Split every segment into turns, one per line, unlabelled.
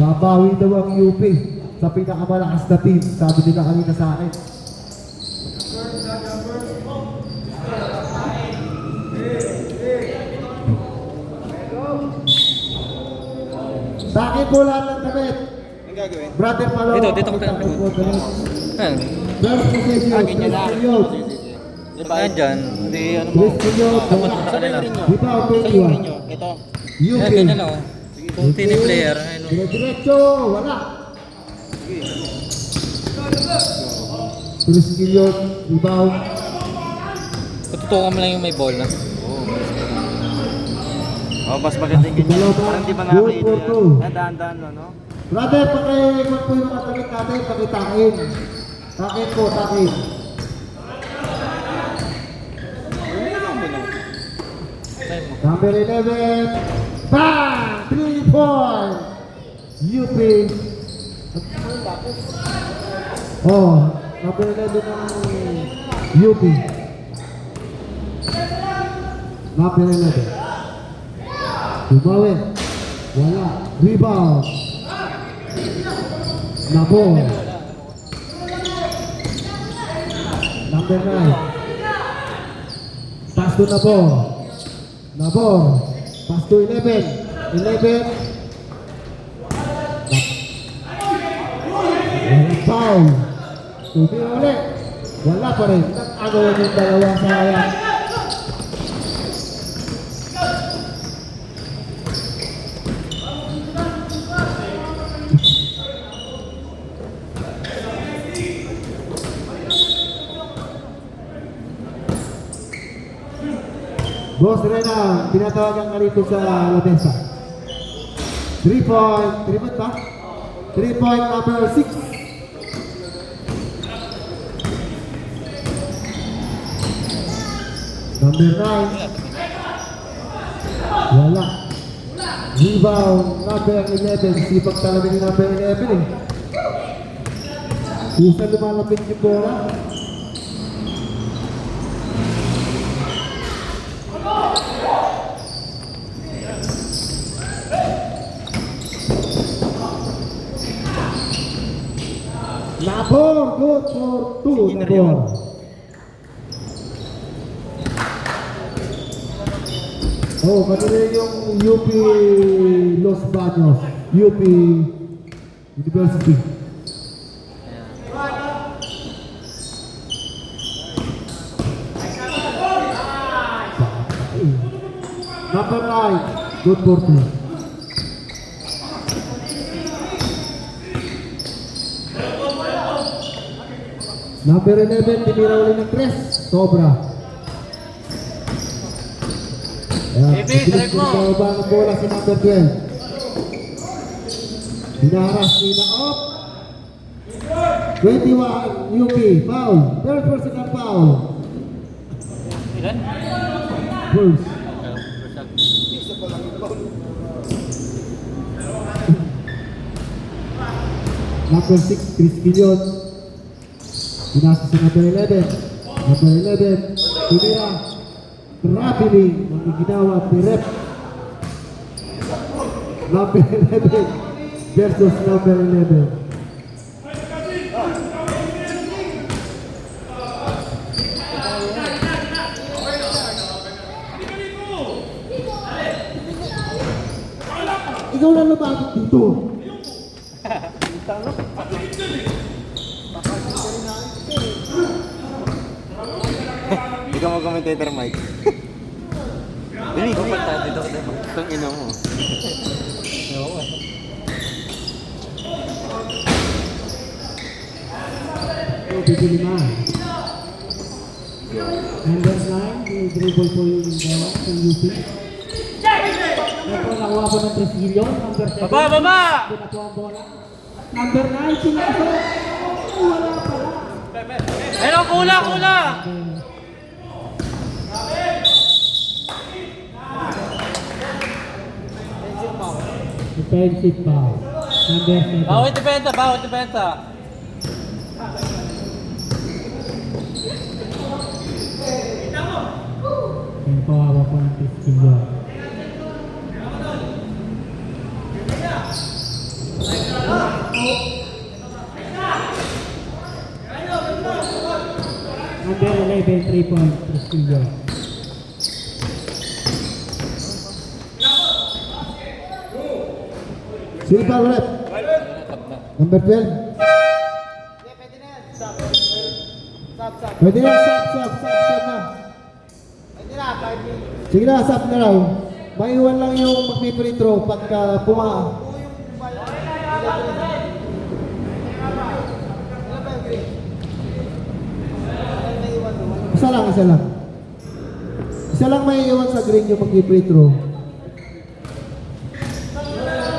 Babawi daw ang UP sa pinakamalakas na team. Sabi nila kanina sa akin. Sa akin po lahat ng damit.
Ang gagawin?
Brother Palo.
Dito ko tayo.
First possession.
Agin niya na.
Diba yan dyan? Hindi ano mo.
Chris Quillot.
Tapos punta ka nila.
Rebound,
Sa yung
21.
rinyo. Ito.
Yan,
UP.
ganyan lang oh. Kung team player, ayun oh.
Diretso. Wala. Chris Quillot. Rebound.
Tututukan mo lang yung may ball na.
Oh, mas maganda yung ganyan.
Dalawa.
Parang di ba nga
Good
kayo
for
yan?
two.
Daan-daan no, no?
Brother, pakiwan po yung mga damit natin. Pakitain. Takin po, takin. Number 11. Bang! 3 point. UP. Oh, number 11 ng UP. Number 11. Tumawin. Wala. Rebound. Nabo. Number 9. Pass to Nabo. Nabo. Pass to 11. 11. Walang foul. Tubi ulit. Wala pa rin. Ano yung dalawa sayang. Boss Rena, tinatawagan ka rito sa Ladensa. 3 point, 3 point ba? 3 point number 6. Number 9. Wala. Rebound, number 11. Sipag talaga ni number 11 eh. Isa lumalapit yung bola. Labor, good for 2, Labor. Oh, kanina yung UP Los Baños, UP University. Number 9, good for 2. Number 11, tinira uli ng Tres. Sobra. Ayan, bilis mo sa baba ng bola si number 12. Hinaharas nila off. 21, UP, foul. Third personal foul.
Ilan?
First. Number 6, Chris Quillot. Pinasa sa number 11. Number 11, tinira. Traveling, ang ginawa ni Rep. Number 11 versus number 11. Ikaw lang lumabot dito.
Ikaw mag-commentator, Mike. Dili,
Ito pa tayo dito.
itong ina mo.
Oo eh.
So, bibili na. Number 9, i-dribble po yung bola sa UP. Ito, nakuha po ng Tresillo. Number 7.
Baba, baba!
Ito na po ang bola. Number 9, pinasok. Wala pala.
Ayun, kula!
Defensive foul. Number 7.
Bawat depensa.
Yung kawawa po ng Tresillo. point, Tristillo. Sino pa ulit? Number 12. Pwede na, sub na. Sige na, sub na raw. Maiwan lang yung mag-free throw pagka Isa lang. Isa lang may iwan sa green yung mag-free throw.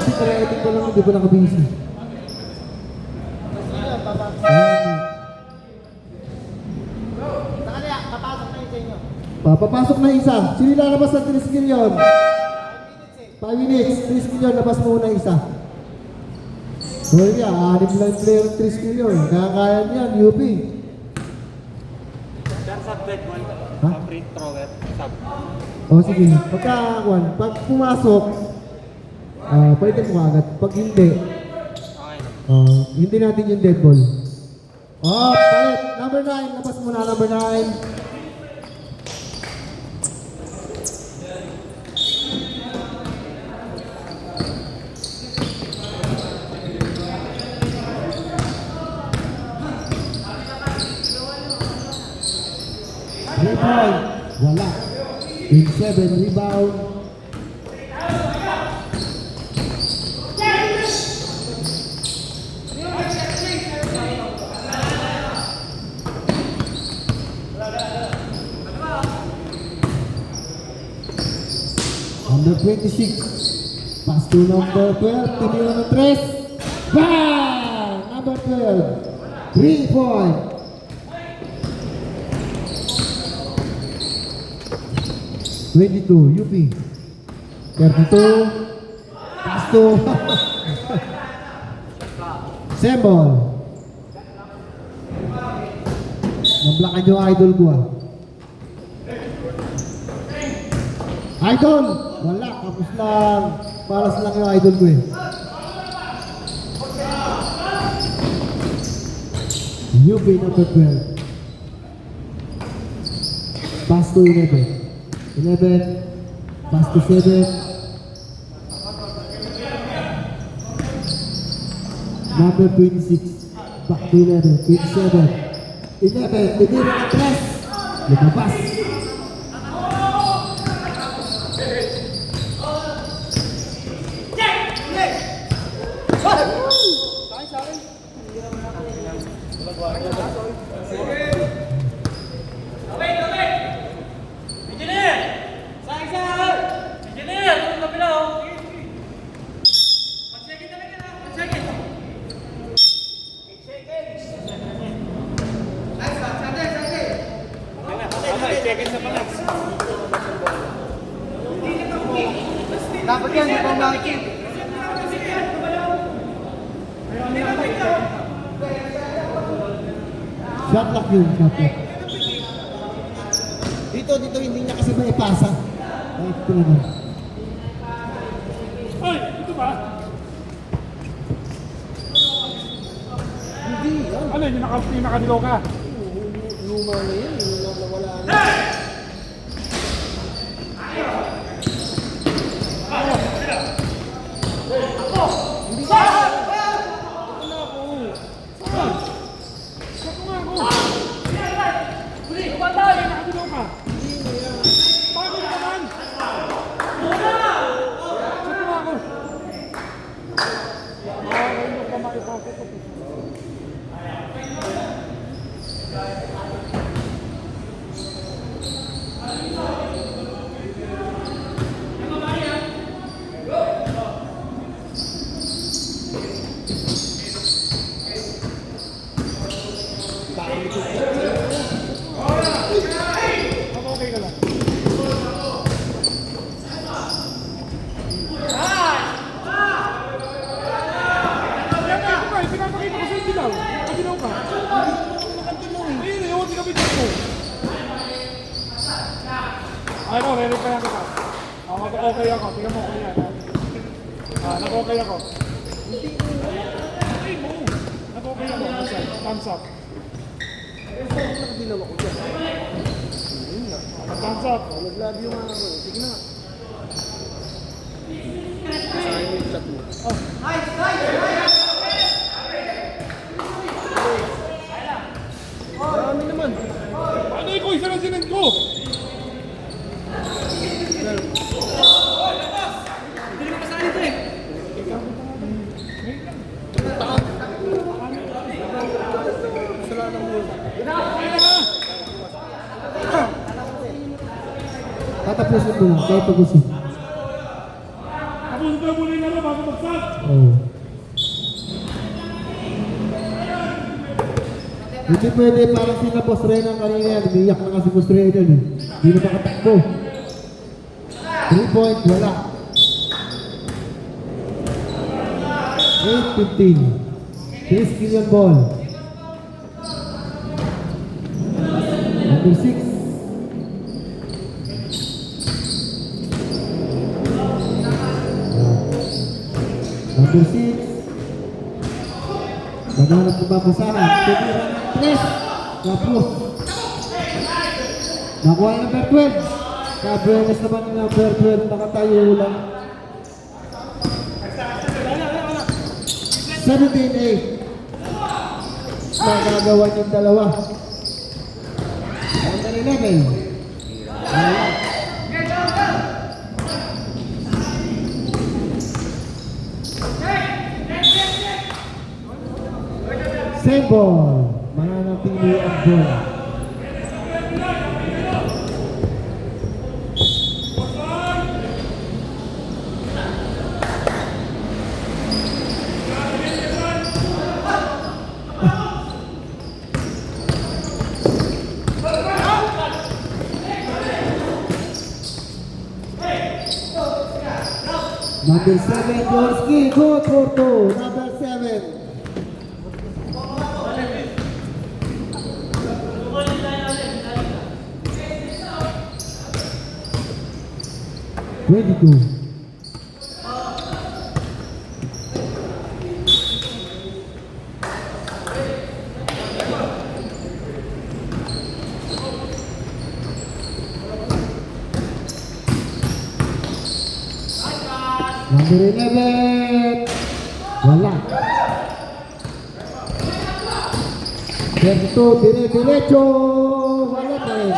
Kasi kreating ko lang, hindi ko nakabisi. Papapasok na isa. Sino lalabas ng 3 skill yun? 5 minutes. 3 skill yun. Labas muna isa. So yun yan. 6 lang player ng 3 skill yun. Nakakaya niyan. UP.
Sub bed one.
Ha?
Free thrower. Sub.
O sige. Pag pumasok, pwede mo agad. Pag hindi,
Okay.
hindi natin yung dead ball. Palit. Number 9. Labas muna number 9. Rebound, wala. 27 rebound. Number 26. Pass to number 12. Tinira ng 3. Bang! Number 12. 3-point. 22, UP. 32. Pass to Sembol. Nablakan yung idol ko Idol! Wala, kapos lang. Paras lang yung idol ko UP number 12. Pass to 11. 11, pass to 7. Number 26, back to 11, 27. 11, tinira ng 3. Lumabas.
Dapat yan, ito ang nakikip.
Shot lock yun, shot lock. Dito, hindi niya kasi may ipasa. Ay, ito naman.
Ay, ito ba?
Hindi, yan.
Ano yun, yung nakadilaw ka?
Luma na yan, wala na.
Okay ka lang. Pinapakita ko sa'yo dilaw. Nakadilaw ka. Ayun, ayun, hindi ka pinapakita ko. Ay, no, re-reply ako ka. Mag-okay ako. Tingnan mo kung yan. Nag-okay ako. Hindi mo. Nag-okay ako. Thumbs up. Thumbs up.
Nag-love yung mga ako. Sige na. Sayang yung shot mo. Marami naman.
Ano ko? Isa lang sinend ko.
Kasalanan mo.
Tatapusin mo lang, kahit tapusin.
Tapos ito muna yung laro bago magsak.
Oo. Hindi pwede parang sina Boss Renan kanina yan. Umiyak na nga si Boss Renan eh. Hindi na makatakbo. 3 point, wala. 8-15. 3 skill yung ball. Number 6. Number 6. Maghanap ng babasahan. Tumira ng 3. Tapos. Nakuha yung number 12. Kabuenas naman yung number 12. Nakatayo lang. 17-8. Magagawa yung dalawa. Number 11. Wala. Same ball. Mananatili ang bola. Number 7, Gorski. Good for 2. Number 7. Ready-go. Number 11. Wala. 32, dire-diretso. Wala pa rin.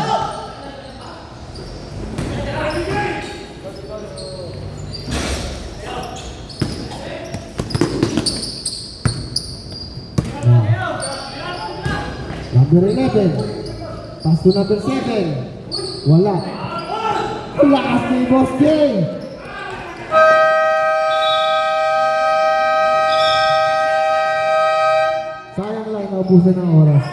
Number 11. Pass to number 7. Wala. Lakas ni Boss J. Sayang lang, naubusan ng oras.